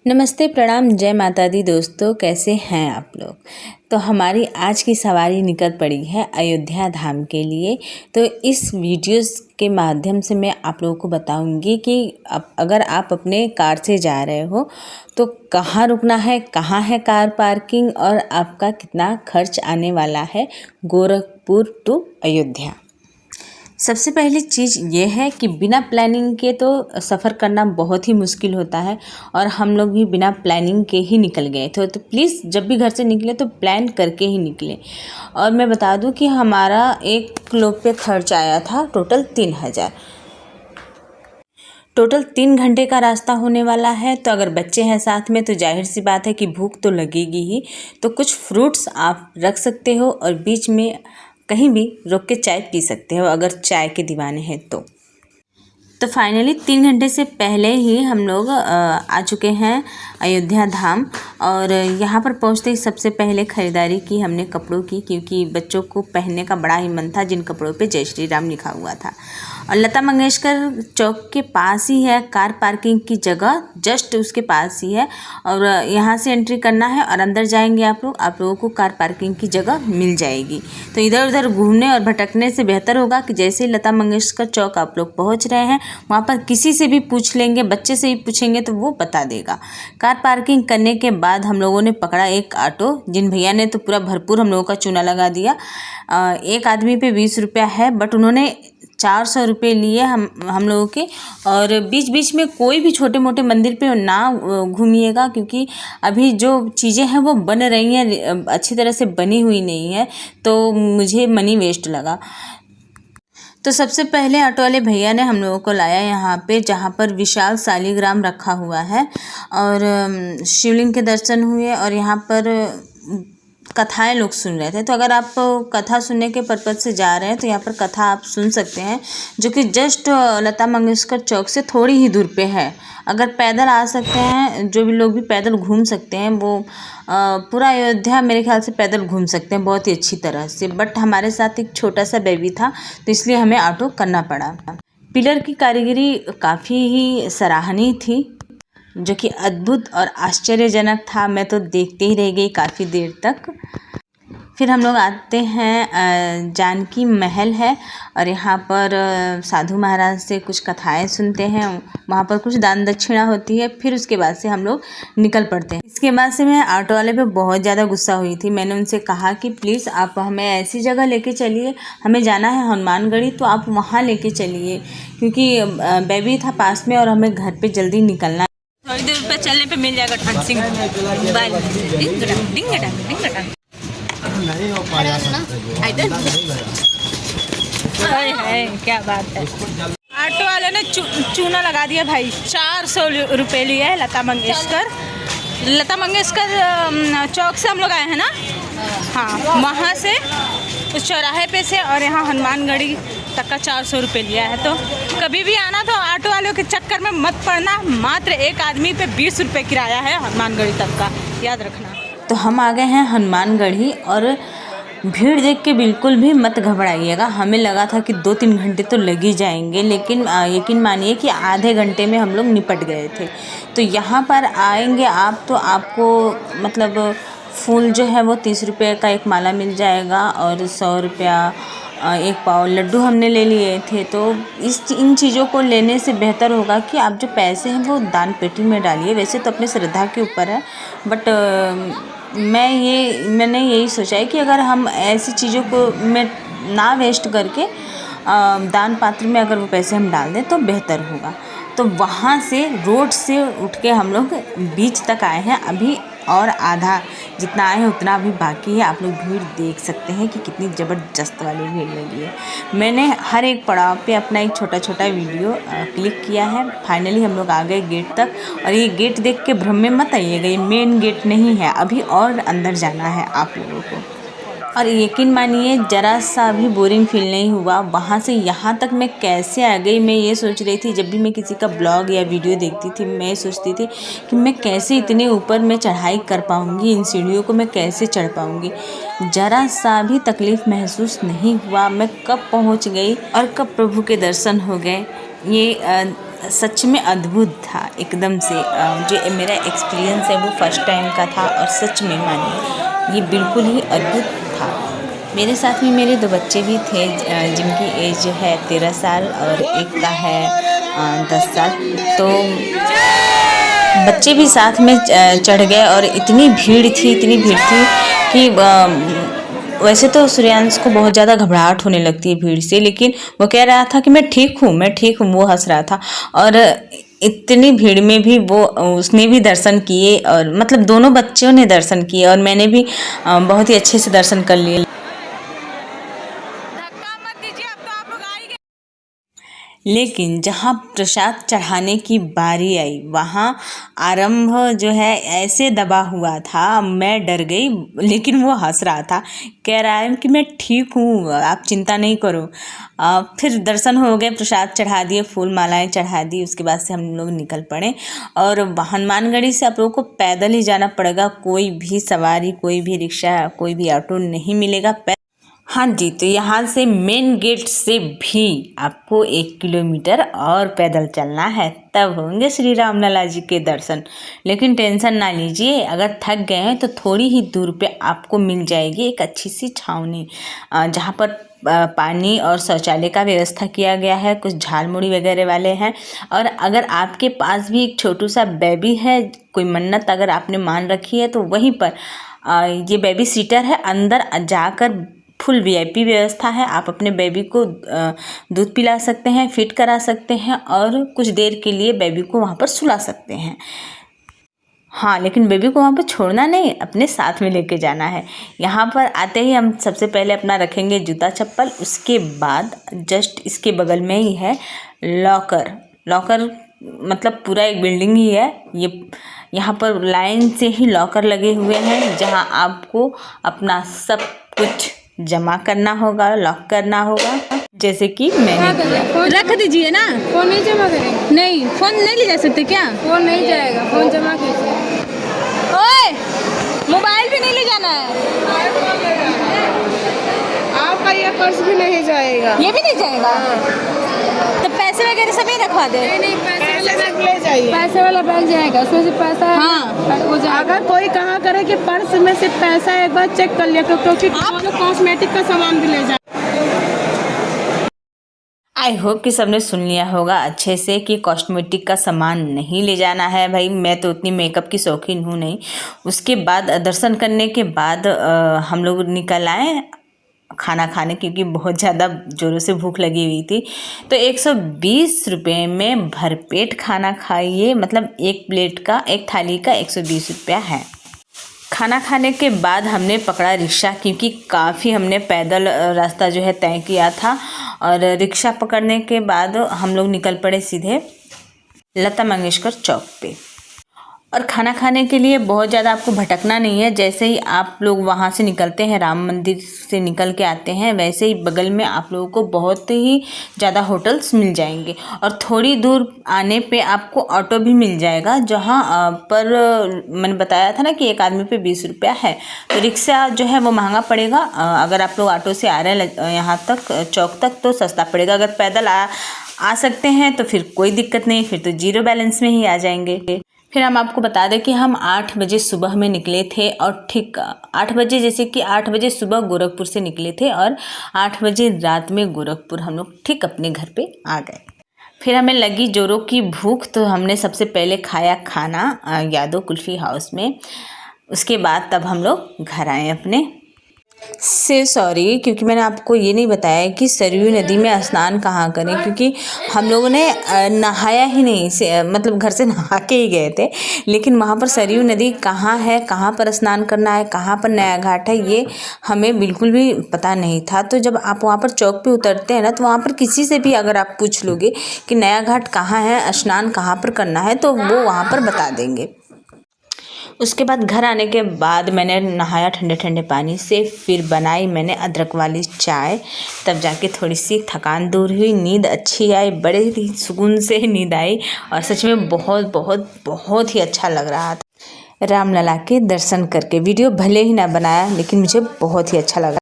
नमस्ते, प्रणाम, जय माता दी दोस्तों, कैसे हैं आप लोग। तो हमारी आज की सवारी निकल पड़ी है अयोध्या धाम के लिए। तो इस वीडियोस के माध्यम से मैं आप लोगों को बताऊंगी कि अगर आप अपने कार से जा रहे हो तो कहाँ रुकना है, कहाँ है कार पार्किंग और आपका कितना खर्च आने वाला है गोरखपुर टू अयोध्या। सबसे पहली चीज़ ये है कि बिना प्लानिंग के तो सफ़र करना बहुत ही मुश्किल होता है और हम लोग भी बिना प्लानिंग के ही निकल गए थे। तो प्लीज़ जब भी घर से निकले तो प्लान करके ही निकले। और मैं बता दूं कि हमारा 1 लोग पे खर्च आया था टोटल 3000। टोटल 3 घंटे का रास्ता होने वाला है। तो अगर बच्चे हैं साथ में तो जाहिर सी बात है कि भूख तो लगेगी ही। तो कुछ फ्रूट्स आप रख सकते हो और बीच में कहीं भी रुक के चाय पी सकते हो अगर चाय के दीवाने हैं तो फाइनली 3 घंटे से पहले ही हम लोग आ चुके हैं अयोध्या धाम। और यहाँ पर पहुँचते ही सबसे पहले ख़रीदारी की हमने कपड़ों की, क्योंकि बच्चों को पहनने का बड़ा ही मन था जिन कपड़ों पे जय श्री राम लिखा हुआ था। और लता मंगेशकर चौक के पास ही है कार पार्किंग की जगह, जस्ट उसके पास ही है। और यहाँ से एंट्री करना है और अंदर जाएंगे आप लोगों को कार पार्किंग की जगह मिल जाएगी। तो इधर उधर घूमने और भटकने से बेहतर होगा कि जैसे ही लता मंगेशकर चौक आप लोग पहुँच रहे हैं वहाँ पर किसी से भी पूछ लेंगे, बच्चे से ही पूछेंगे तो वो बता देगा। कार पार्किंग करने के बाद हम लोगों ने पकड़ा एक ऑटो, जिन भैया ने तो पूरा भरपूर हम लोगों का चूना लगा दिया। एक आदमी पे 20 रुपया है, बट उन्होंने 400 रुपये लिए हम लोगों के। और बीच बीच में कोई भी छोटे मोटे मंदिर पे ना घूमिएगा, क्योंकि अभी जो चीज़ें हैं वो बन रही हैं, अच्छी तरह से बनी हुई नहीं है, तो मुझे मनी वेस्ट लगा। तो सबसे पहले ऑटो वाले भैया ने हम लोगों को लाया यहाँ पे, जहाँ पर विशाल शालिग्राम रखा हुआ है और शिवलिंग के दर्शन हुए। और यहाँ पर कथाएं लोग सुन रहे थे। तो अगर आप कथा सुनने के पर्पज़ से जा रहे हैं तो यहाँ पर कथा आप सुन सकते हैं, जो कि जस्ट लता मंगेशकर चौक से थोड़ी ही दूर पे है। अगर पैदल आ सकते हैं, जो भी लोग भी पैदल घूम सकते हैं, वो पूरा अयोध्या मेरे ख्याल से पैदल घूम सकते हैं बहुत ही अच्छी तरह से। बट हमारे साथ एक छोटा सा बेबी था तो इसलिए हमें ऑटो करना पड़ा। पिलर की कारीगरी काफ़ी ही सराहनीय थी, जो कि अद्भुत और आश्चर्यजनक था। मैं तो देखते ही रह गई काफ़ी देर तक। फिर हम लोग आते हैं जानकी महल है और यहाँ पर साधु महाराज से कुछ कथाएं सुनते हैं, वहाँ पर कुछ दान दक्षिणा होती है। फिर उसके बाद से हम लोग निकल पड़ते हैं। इसके बाद से मैं ऑटो वाले पे बहुत ज़्यादा गुस्सा हुई थी। मैंने उनसे कहा कि प्लीज़ आप हमें ऐसी जगह लेके चलिए, हमें जाना है हनुमानगढ़ी, तो आप वहाँ लेके चलिए, क्योंकि बेबी था पास में और हमें घर पर जल्दी निकलना। थोड़ी देर पर चलने पर मिल जाएगा ठग सिंह। नहीं हो पाया क्या बात है। ऑटो वाले ने चूना लगा दिया भाई। 400 रुपये लिए है लता मंगेशकर चौक से हम लोग आए हैं ना, हाँ, वहाँ से उस चौराहे पे से और यहाँ हनुमानगढ़ी तक का 400 रुपये लिया है। तो कभी भी आना तो ऑटो वालों के चक्कर में मत पड़ना। मात्र एक आदमी पे 20 रुपये किराया है हनुमानगढ़ी तक का, याद रखना। तो हम आ गए हैं हनुमानगढ़ी और भीड़ देख के बिल्कुल भी मत घबराइएगा। हमें लगा था कि 2-3 घंटे तो लग ही जाएंगे, लेकिन यकीन मानिए कि आधे घंटे में हम लोग निपट गए थे। तो यहाँ पर आएंगे आप तो आपको मतलब फूल जो है वो 30 रुपये का एक माला मिल जाएगा और 100 रुपया एक पाव लड्डू हमने ले लिए थे। तो इन चीज़ों को लेने से बेहतर होगा कि आप जो पैसे हैं वो दान पेटी में डालिए। वैसे तो अपनी श्रद्धा के ऊपर है, बट मैंने यही सोचा है कि अगर हम ऐसी चीज़ों को में ना वेस्ट करके दान पात्र में अगर वो पैसे हम डाल दें तो बेहतर होगा। तो वहाँ से रोड से उठ के हम लोग बीच तक आए हैं अभी, और आधा जितना आए हैं उतना अभी बाकी है। आप लोग भीड़ देख सकते हैं कि कितनी ज़बरदस्त वाली भीड़ लगी है। मैंने हर एक पड़ाव पे अपना एक छोटा छोटा वीडियो क्लिक किया है। फाइनली हम लोग आ गए गेट तक, और ये गेट देख के भ्रम में मत आइएगा, ये मेन गेट नहीं है, अभी और अंदर जाना है आप लोगों को। और यकीन मानिए ज़रा सा भी बोरिंग फील नहीं हुआ। वहाँ से यहाँ तक मैं कैसे आ गई, मैं ये सोच रही थी। जब भी मैं किसी का ब्लॉग या वीडियो देखती थी मैं सोचती थी कि मैं कैसे इतने ऊपर मैं चढ़ाई कर पाऊँगी, इन सीढ़ियों को मैं कैसे चढ़ पाऊँगी। ज़रा सा भी तकलीफ़ महसूस नहीं हुआ। मैं कब पहुँच गई और कब प्रभु के दर्शन हो गए। ये सच में अद्भुत था एकदम से। जो मेरा एक्सपीरियंस है वो फर्स्ट टाइम का था और सच में मानिए ये बिल्कुल ही अद्भुत था। मेरे साथ में मेरे 2 बच्चे भी थे जिनकी एज है 13 साल और एक का है 10 साल। तो बच्चे भी साथ में चढ़ गए और इतनी भीड़ थी कि वैसे तो सूर्यांश को बहुत ज़्यादा घबराहट होने लगती है भीड़ से, लेकिन वो कह रहा था कि मैं ठीक हूँ, वो हंस रहा था। और इतनी भीड़ में भी उसने भी दर्शन किए और मतलब दोनों बच्चों ने दर्शन किए और मैंने भी बहुत ही अच्छे से दर्शन कर लिए। लेकिन जहाँ प्रसाद चढ़ाने की बारी आई वहाँ आरंभ जो है ऐसे दबा हुआ था, मैं डर गई। लेकिन वो हंस रहा था, कह रहा है कि मैं ठीक हूँ, आप चिंता नहीं करो। फिर दर्शन हो गए, प्रसाद चढ़ा दिए, फूल मालाएं चढ़ा दी। उसके बाद से हम लोग निकल पड़े और हनुमानगढ़ी से आप लोगों को पैदल ही जाना पड़ेगा। कोई भी सवारी, कोई भी रिक्शा, कोई भी ऑटो नहीं मिलेगा। हाँ जी, तो यहाँ से मेन गेट से भी आपको 1 किलोमीटर और पैदल चलना है, तब होंगे श्री राम लला जी के दर्शन। लेकिन टेंशन ना लीजिए, अगर थक गए हैं तो थोड़ी ही दूर पे आपको मिल जाएगी एक अच्छी सी छावनी, जहाँ पर पानी और शौचालय का व्यवस्था किया गया है। कुछ झालमुड़ी वगैरह वाले हैं। और अगर आपके पास भी एक छोटू सा बेबी है, कोई मन्नत अगर आपने मान रखी है, तो वहीं पर ये बेबी सीटर है, अंदर जाकर फुल VIP व्यवस्था है। आप अपने बेबी को दूध पिला सकते हैं, फिट करा सकते हैं और कुछ देर के लिए बेबी को वहाँ पर सुला सकते हैं। हाँ, लेकिन बेबी को वहाँ पर छोड़ना नहीं, अपने साथ में लेके जाना है। यहाँ पर आते ही हम सबसे पहले अपना रखेंगे जूता चप्पल। उसके बाद जस्ट इसके बगल में ही है लॉकर मतलब पूरा एक बिल्डिंग ही है ये। यहाँ पर लाइन से ही लॉकर लगे हुए हैं, जहाँ आपको अपना सब कुछ जमा करना होगा, लॉक करना होगा। जैसे कि मैंने रख दीजिए ना। फोन नहीं जमा करेंगे? नहीं, फोन नहीं ले जा सकते क्या? फोन नहीं जाएगा, फोन जमा कीजिए। ओए, मोबाइल भी नहीं ले जाना है। आपका ये पर्स भी नहीं जाएगा। ये भी नहीं जाएगा? तो पैसे वगैरह सभी रखवा दे। नहीं, पैसे ले जाइए। पैसे वाला बैग जाएगा, उसमें से पैसा। हाँ, अगर कोई कहा करे कि पर्स में से पैसा एक बार चेक कर लिया, क्योंकि आप लोग कॉस्मेटिक का सामान भी ले जाए। आई होप कि सबने सुन लिया होगा अच्छे से कि कॉस्मेटिक का सामान नहीं ले जाना है। भाई मैं तो उतनी मेकअप की शौकीन हूँ नहीं। उसके बाद दर्शन करने के बाद हम लोग निकल आए खाना खाने, क्योंकि बहुत ज़्यादा ज़ोरों से भूख लगी हुई थी। तो 120 रुपये में भरपेट खाना खाइए, मतलब एक प्लेट का, एक थाली का 120 रुपया है। खाना खाने के बाद हमने पकड़ा रिक्शा, क्योंकि काफ़ी हमने पैदल रास्ता जो है तय किया था। और रिक्शा पकड़ने के बाद हम लोग निकल पड़े सीधे लता मंगेशकर चौक पे। और खाना खाने के लिए बहुत ज़्यादा आपको भटकना नहीं है। जैसे ही आप लोग वहाँ से निकलते हैं, राम मंदिर से निकल के आते हैं, वैसे ही बगल में आप लोगों को बहुत ही ज़्यादा होटल्स मिल जाएंगे। और थोड़ी दूर आने पे आपको ऑटो भी मिल जाएगा, जहाँ पर मैंने बताया था ना कि एक आदमी पे 20 रुपया है। तो रिक्शा जो है वो महंगा पड़ेगा। अगर आप लोग ऑटो से आ रहे हैं यहाँ तक चौक तक तो सस्ता पड़ेगा। अगर पैदल आ सकते हैं तो फिर कोई दिक्कत नहीं, फिर तो 0 बैलेंस में ही आ जाएंगे। फिर हम आपको बता दें कि हम 8 बजे सुबह में निकले थे और ठीक 8 बजे, जैसे कि 8 बजे सुबह गोरखपुर से निकले थे और 8 बजे रात में गोरखपुर हम लोग ठीक अपने घर पे आ गए। फिर हमें लगी जोरों की भूख, तो हमने सबसे पहले खाया खाना यादव कुल्फ़ी हाउस में। उसके बाद तब हम लोग घर आए अपने से। सॉरी, क्योंकि मैंने आपको ये नहीं बताया कि सरयू नदी में स्नान कहाँ करें, क्योंकि हम लोगों ने नहाया ही नहीं, मतलब घर से नहा के ही गए थे। लेकिन वहाँ पर सरयू नदी कहाँ है, कहाँ पर स्नान करना है, कहाँ पर नया घाट है, ये हमें बिल्कुल भी पता नहीं था। तो जब आप वहाँ पर चौक पे उतरते हैं ना, तो वहाँ पर किसी से भी अगर आप पूछ लोगे कि नया घाट कहाँ है, स्नान कहाँ पर करना है, तो वो वहाँ पर बता देंगे। उसके बाद घर आने के बाद मैंने नहाया ठंडे ठंडे पानी से, फिर बनाई मैंने अदरक वाली चाय। तब जाके थोड़ी सी थकान दूर हुई, नींद अच्छी आई, बड़े ही सुकून से नींद आई और सच में बहुत बहुत बहुत ही अच्छा लग रहा था रामलला के दर्शन करके। वीडियो भले ही ना बनाया, लेकिन मुझे बहुत ही अच्छा लगा।